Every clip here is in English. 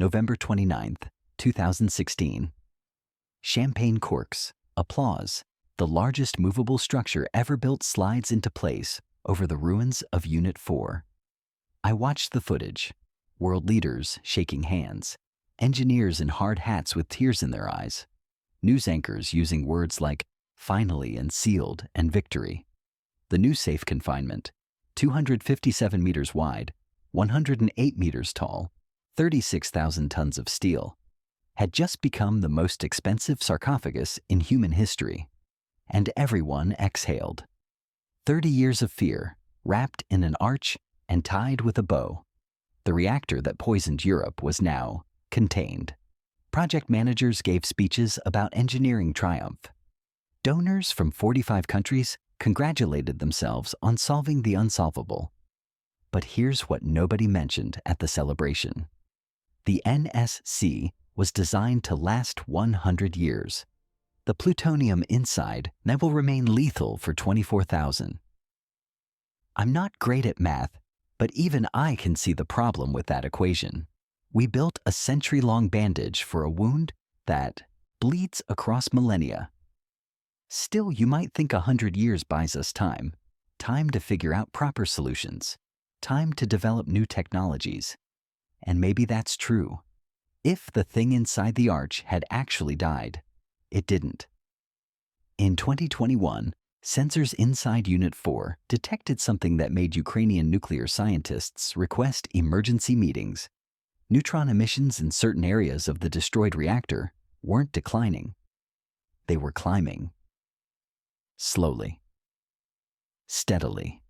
November 29th, 2016. Champagne corks, applause. The largest movable structure ever built slides into place over the ruins of Unit 4. I watched the footage. World leaders shaking hands. Engineers in hard hats with tears in their eyes. News anchors using words like finally and sealed and victory. The new safe confinement, 257 meters wide, 108 meters tall, 36,000 tons of steel, had just become the most expensive sarcophagus in human history. And everyone exhaled. 30 years of fear, wrapped in an arch and tied with a bow. The reactor that poisoned Europe was now contained. Project managers gave speeches about engineering triumph. Donors from 45 countries congratulated themselves on solving the unsolvable. But here's what nobody mentioned at the celebration. The NSC was designed to last 100 years. The plutonium inside that will remain lethal for 24,000. I'm not great at math, but even I can see the problem with that equation. We built a century-long bandage for a wound that bleeds across millennia. Still, you might think 100 years buys us time. Time to figure out proper solutions. Time to develop new technologies. And maybe that's true. If the thing inside the arch had actually died, it didn't. In 2021, sensors inside Unit 4 detected something that made Ukrainian nuclear scientists request emergency meetings. Neutron emissions in certain areas of the destroyed reactor weren't declining. They were climbing. Slowly. Steadily.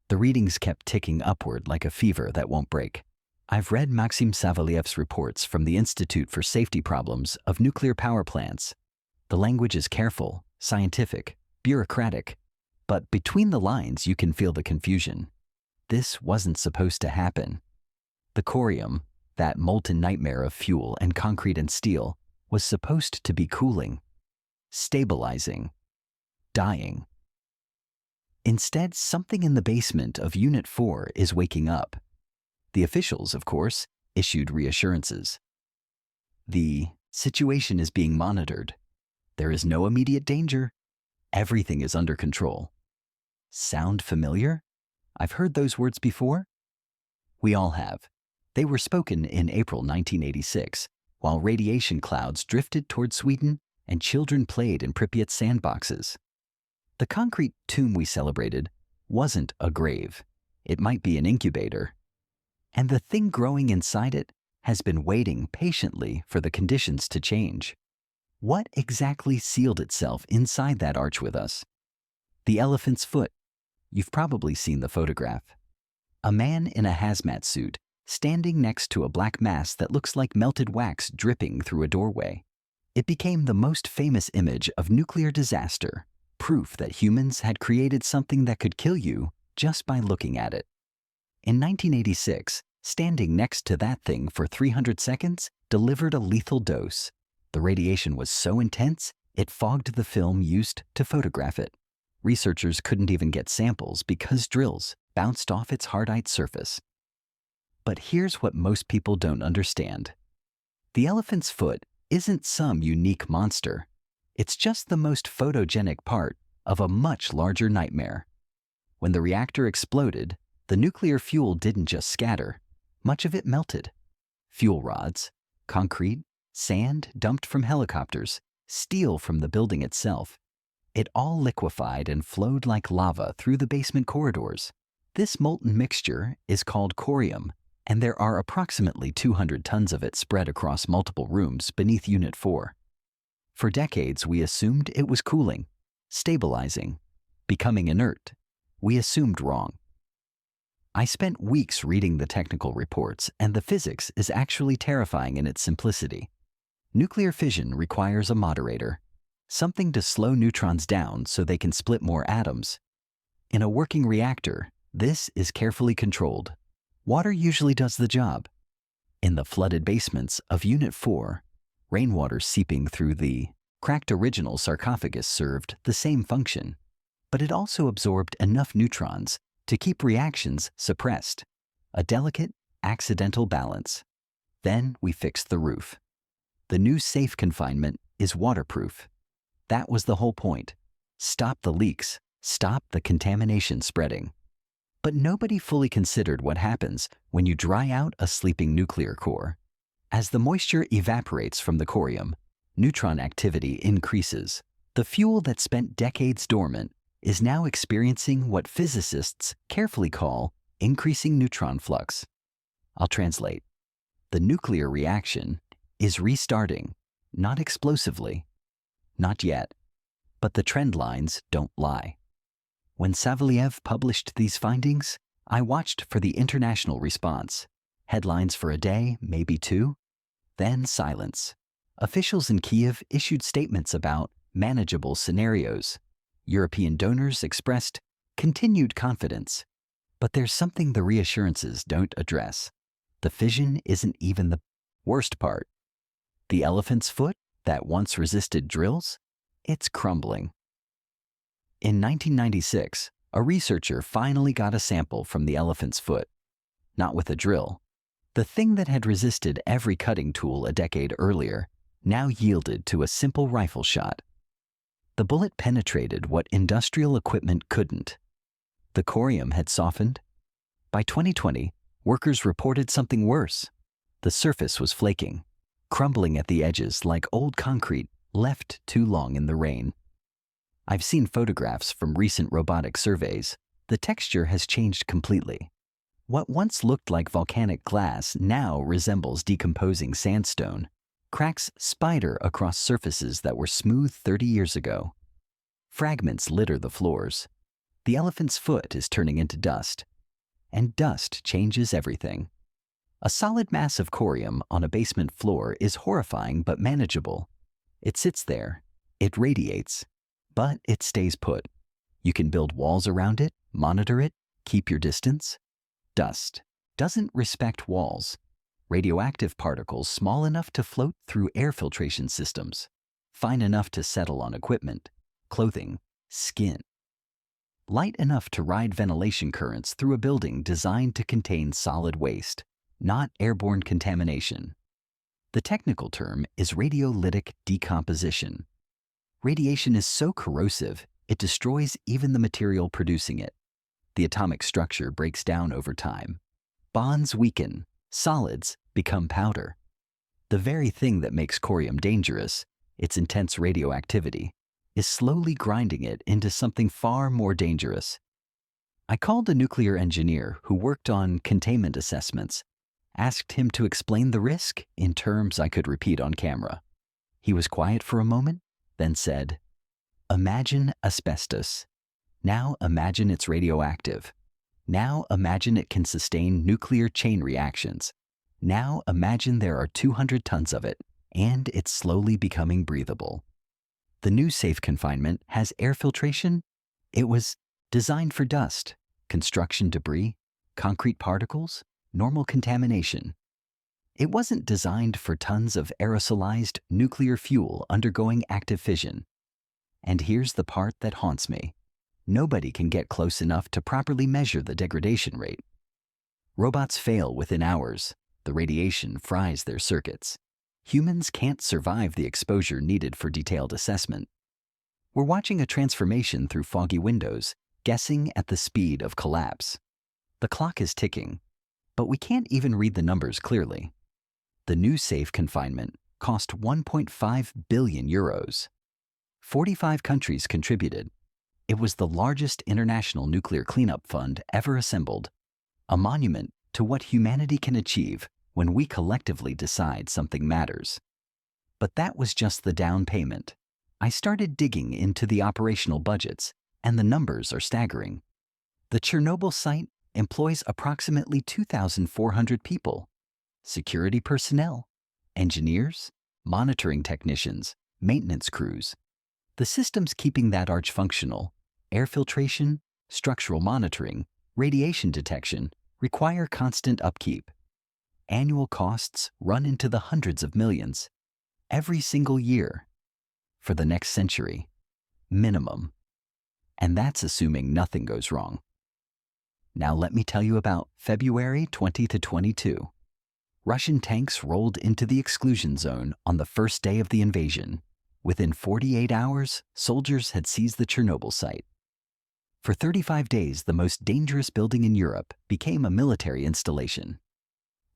The readings kept ticking upward like a fever that won't break. I've read Maxim Savaliev's reports from the Institute for Safety Problems of Nuclear Power Plants. The language is careful, scientific, bureaucratic, but between the lines you can feel the confusion. This wasn't supposed to happen. The corium, that molten nightmare of fuel and concrete and steel, was supposed to be cooling, stabilizing, dying. Instead, something in the basement of Unit 4 is waking up. The officials, of course, issued reassurances. The situation is being monitored. There is no immediate danger. Everything is under control. Sound familiar? I've heard those words before. We all have. They were spoken in April 1986, while radiation clouds drifted toward Sweden and children played in Pripyat sandboxes. The concrete tomb we celebrated wasn't a grave. It might be an incubator. And the thing growing inside it has been waiting patiently for the conditions to change. What exactly sealed itself inside that arch with us? The elephant's foot. You've probably seen the photograph. A man in a hazmat suit standing next to a black mass that looks like melted wax dripping through a doorway. It became the most famous image of nuclear disaster, proof that humans had created something that could kill you just by looking at it. In 1986, standing next to that thing for 300 seconds delivered a lethal dose. The radiation was so intense, it fogged the film used to photograph it. Researchers couldn't even get samples because drills bounced off its hardite surface. But here's what most people don't understand. The elephant's foot isn't some unique monster. It's just the most photogenic part of a much larger nightmare. When the reactor exploded, the nuclear fuel didn't just scatter. Much of it melted. Fuel rods, concrete, sand dumped from helicopters, steel from the building itself. It all liquefied and flowed like lava through the basement corridors. This molten mixture is called corium, and there are approximately 200 tons of it spread across multiple rooms beneath Unit 4. For decades, we assumed it was cooling, stabilizing, becoming inert. We assumed wrong. I spent weeks reading the technical reports, and the physics is actually terrifying in its simplicity. Nuclear fission requires a moderator, something to slow neutrons down so they can split more atoms. In a working reactor, this is carefully controlled. Water usually does the job. In the flooded basements of Unit 4, rainwater seeping through the cracked original sarcophagus served the same function, but it also absorbed enough neutrons to keep reactions suppressed, a delicate, accidental balance. Then we fixed the roof. The new safe confinement is waterproof. That was the whole point. Stop the leaks, stop the contamination spreading. But nobody fully considered what happens when you dry out a sleeping nuclear core. As the moisture evaporates from the corium, neutron activity increases. The fuel that spent decades dormant is now experiencing what physicists carefully call increasing neutron flux. I'll translate. The nuclear reaction is restarting, not explosively. Not yet. But the trend lines don't lie. When Savelyev published these findings, I watched for the international response. Headlines for a day, maybe two. Then silence. Officials in Kiev issued statements about manageable scenarios. European donors expressed continued confidence. But there's something the reassurances don't address. The fission isn't even the worst part. The elephant's foot that once resisted drills, it's crumbling. In 1996, a researcher finally got a sample from the elephant's foot. Not with a drill. The thing that had resisted every cutting tool a decade earlier now yielded to a simple rifle shot. The bullet penetrated what industrial equipment couldn't. The corium had softened. By 2020, workers reported something worse. The surface was flaking, crumbling at the edges like old concrete left too long in the rain. I've seen photographs from recent robotic surveys. The texture has changed completely. What once looked like volcanic glass now resembles decomposing sandstone. Cracks spider across surfaces that were smooth 30 years ago. Fragments litter the floors. The elephant's foot is turning into dust. And dust changes everything. A solid mass of corium on a basement floor is horrifying but manageable. It sits there. It radiates. But it stays put. You can build walls around it, monitor it, keep your distance. Dust doesn't respect walls. Radioactive particles small enough to float through air filtration systems, fine enough to settle on equipment, clothing, skin. Light enough to ride ventilation currents through a building designed to contain solid waste, not airborne contamination. The technical term is radiolytic decomposition. Radiation is so corrosive, it destroys even the material producing it. The atomic structure breaks down over time. Bonds weaken, solids become powder. The very thing that makes corium dangerous, its intense radioactivity, is slowly grinding it into something far more dangerous. I called a nuclear engineer who worked on containment assessments, asked him to explain the risk in terms I could repeat on camera. He was quiet for a moment, then said, "Imagine asbestos. Now imagine it's radioactive. Now imagine it can sustain nuclear chain reactions. Now imagine there are 200 tons of it, and it's slowly becoming breathable." The new safe confinement has air filtration. It was designed for dust, construction debris, concrete particles, normal contamination. It wasn't designed for tons of aerosolized nuclear fuel undergoing active fission. And here's the part that haunts me. Nobody can get close enough to properly measure the degradation rate. Robots fail within hours. The radiation fries their circuits. Humans can't survive the exposure needed for detailed assessment. We're watching a transformation through foggy windows, guessing at the speed of collapse. The clock is ticking, but we can't even read the numbers clearly. The new safe confinement cost 1.5 billion euros. 45 countries contributed. It was the largest international nuclear cleanup fund ever assembled, a monument to what humanity can achieve when we collectively decide something matters. But that was just the down payment. I started digging into the operational budgets, and the numbers are staggering. The Chernobyl site employs approximately 2,400 people. Security personnel, engineers, monitoring technicians, maintenance crews. The systems keeping that arch functional, air filtration, structural monitoring, radiation detection, require constant upkeep. Annual costs run into the hundreds of millions, every single year, for the next century, minimum. And that's assuming nothing goes wrong. Now let me tell you about February 20 to 22. Russian tanks rolled into the exclusion zone on the first day of the invasion. Within 48 hours, soldiers had seized the Chernobyl site. For 35 days, the most dangerous building in Europe became a military installation.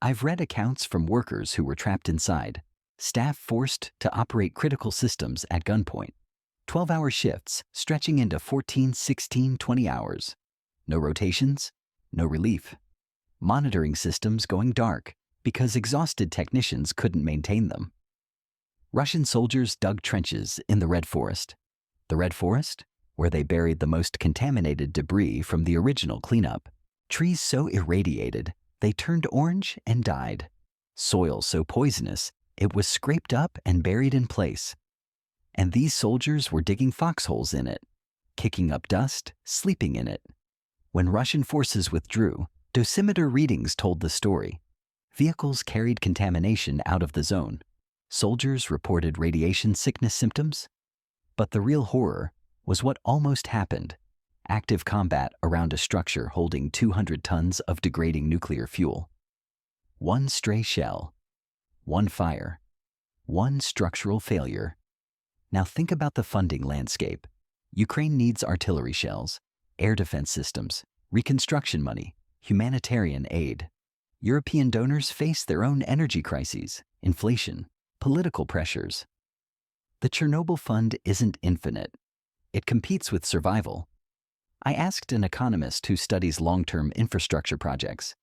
I've read accounts from workers who were trapped inside, staff forced to operate critical systems at gunpoint, 12-hour shifts stretching into 14, 16, 20 hours. No rotations, no relief. Monitoring systems going dark because exhausted technicians couldn't maintain them. Russian soldiers dug trenches in the Red Forest. The Red Forest, where they buried the most contaminated debris from the original cleanup. Trees so irradiated, they turned orange and died. Soil so poisonous, it was scraped up and buried in place. And these soldiers were digging foxholes in it, kicking up dust, sleeping in it. When Russian forces withdrew, dosimeter readings told the story. Vehicles carried contamination out of the zone. Soldiers reported radiation sickness symptoms. But the real horror was what almost happened: active combat around a structure holding 200 tons of degrading nuclear fuel. One stray shell, one fire, one structural failure. Now think about the funding landscape. Ukraine needs artillery shells, air defense systems, reconstruction money, humanitarian aid. European donors face their own energy crises, inflation, political pressures. The Chernobyl Fund isn't infinite. It competes with survival. I asked an economist who studies long-term infrastructure projects,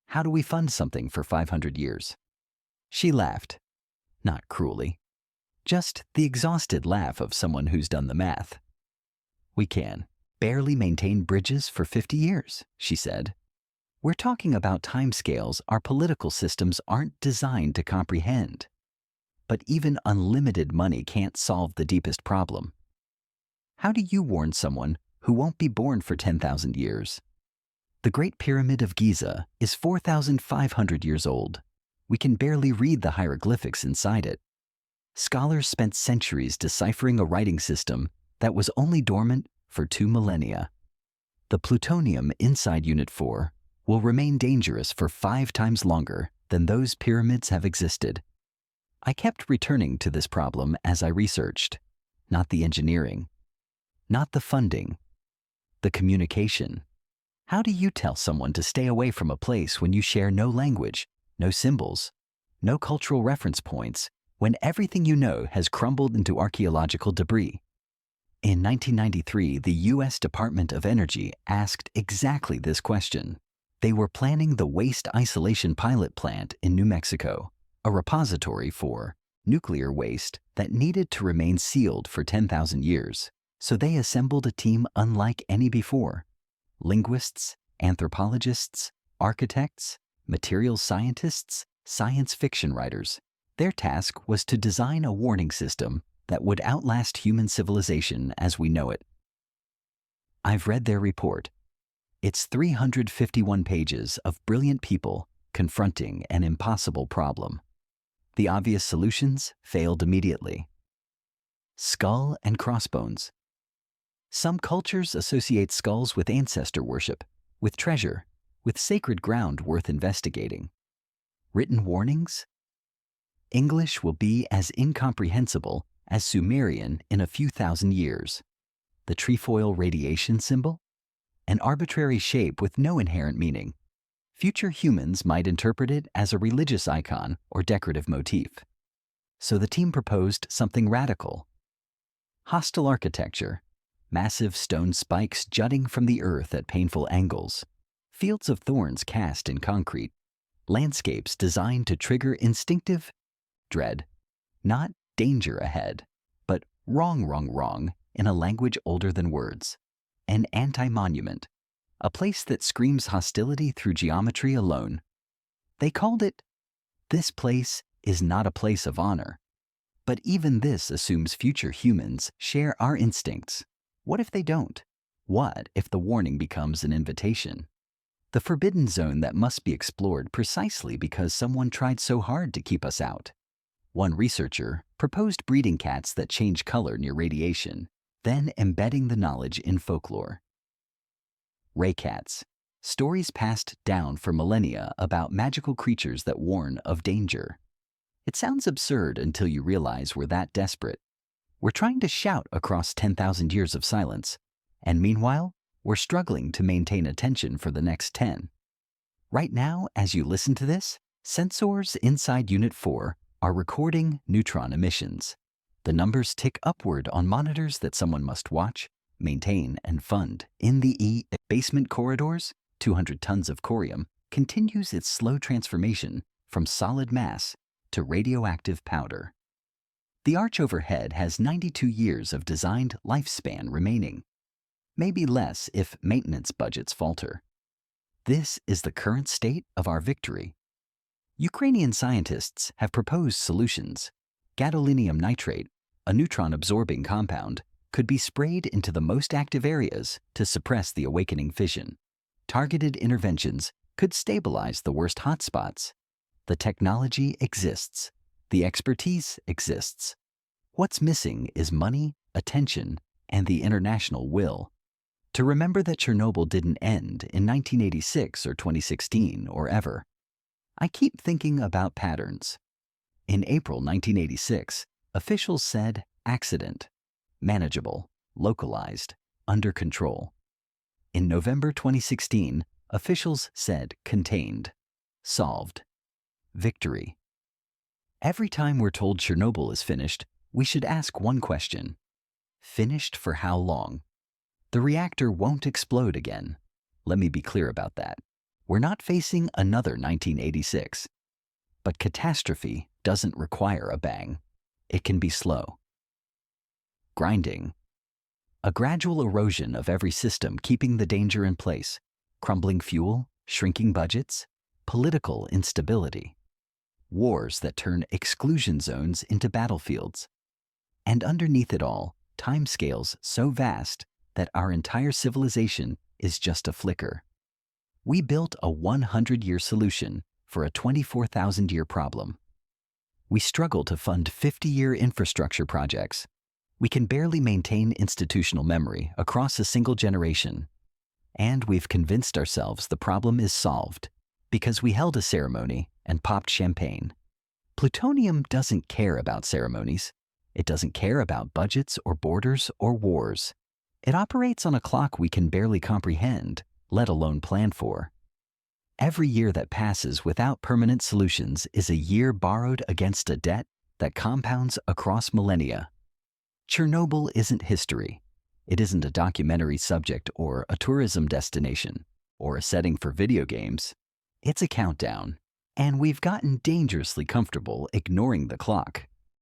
how do we fund something for 500 years? She laughed, not cruelly, just the exhausted laugh of someone who's done the math. We can barely maintain bridges for 50 years, she said. We're talking about timescales our political systems aren't designed to comprehend. But even unlimited money can't solve the deepest problem. How do you warn someone who won't be born for 10,000 years? The Great Pyramid of Giza is 4,500 years old. We can barely read the hieroglyphics inside it. Scholars spent centuries deciphering a writing system that was only dormant for 2 millennia. The plutonium inside Unit 4 will remain dangerous for 5 times longer than those pyramids have existed. I kept returning to this problem as I researched. Not the engineering, not the funding, the communication. How do you tell someone to stay away from a place when you share no language, no symbols, no cultural reference points, when everything you know has crumbled into archaeological debris? In 1993, the U.S. Department of Energy asked exactly this question. They were planning the Waste Isolation Pilot Plant in New Mexico, a repository for nuclear waste that needed to remain sealed for 10,000 years. So they assembled a team unlike any before. Linguists, anthropologists, architects, materials scientists, science fiction writers. Their task was to design a warning system that would outlast human civilization as we know it. I've read their report. It's 351 pages of brilliant people confronting an impossible problem. The obvious solutions failed immediately. Skull and crossbones. Some cultures associate skulls with ancestor worship, with treasure, with sacred ground worth investigating. Written warnings? English will be as incomprehensible as Sumerian in a few thousand years. The trefoil radiation symbol? An arbitrary shape with no inherent meaning. Future humans might interpret it as a religious icon or decorative motif. So the team proposed something radical. Hostile architecture. Massive stone spikes jutting from the earth at painful angles. Fields of thorns cast in concrete. Landscapes designed to trigger instinctive dread. Not danger ahead, but wrong in a language older than words. An anti-monument. A place that screams hostility through geometry alone. They called it, "This place is not a place of honor." But even this assumes future humans share our instincts. What if they don't? What if the warning becomes an invitation? The forbidden zone that must be explored precisely because someone tried so hard to keep us out. One researcher proposed breeding cats that change color near radiation, then embedding the knowledge in folklore. Ray cats, Stories passed down for millennia about magical creatures that warn of danger. It sounds absurd until you realize we're that desperate. We're trying to shout across 10,000 years of silence, and meanwhile, we're struggling to maintain attention for the next 10. Right now, as you listen to this, sensors inside Unit 4 are recording neutron emissions. The numbers tick upward on monitors that someone must watch, maintain, and fund. In the basement corridors, 200 tons of corium continues its slow transformation from solid mass to radioactive powder. The arch overhead has 92 years of designed lifespan remaining, maybe less if maintenance budgets falter. This is the current state of our victory. Ukrainian scientists have proposed solutions. Gadolinium nitrate, a neutron-absorbing compound, could be sprayed into the most active areas to suppress the awakening fission. Targeted interventions could stabilize the worst hotspots. The technology exists. The expertise exists. What's missing is money, attention, and the international will. To remember that Chernobyl didn't end in 1986 or 2016 or ever. I keep thinking about patterns. In April 1986, officials said accident, manageable, localized, under control. In November 2016, officials said contained, solved, victory. Every time we're told Chernobyl is finished, we should ask one question. Finished for how long? The reactor won't explode again. Let me be clear about that. We're not facing another 1986. But catastrophe doesn't require a bang. It can be slow. Grinding. A gradual erosion of every system keeping the danger in place. Crumbling fuel, shrinking budgets, political instability. Wars that turn exclusion zones into battlefields. And underneath it all, timescales so vast that our entire civilization is just a flicker. We built a 100-year solution for a 24,000-year problem. We struggle to fund 50-year infrastructure projects. We can barely maintain institutional memory across a single generation. And we've convinced ourselves the problem is solved because we held a ceremony and popped champagne. Plutonium doesn't care about ceremonies. It doesn't care about budgets or borders or wars. It operates on a clock we can barely comprehend, let alone plan for. Every year that passes without permanent solutions is a year borrowed against a debt that compounds across millennia. Chernobyl isn't history. It isn't a documentary subject or a tourism destination or a setting for video games. It's a countdown, and we've gotten dangerously comfortable ignoring the clock.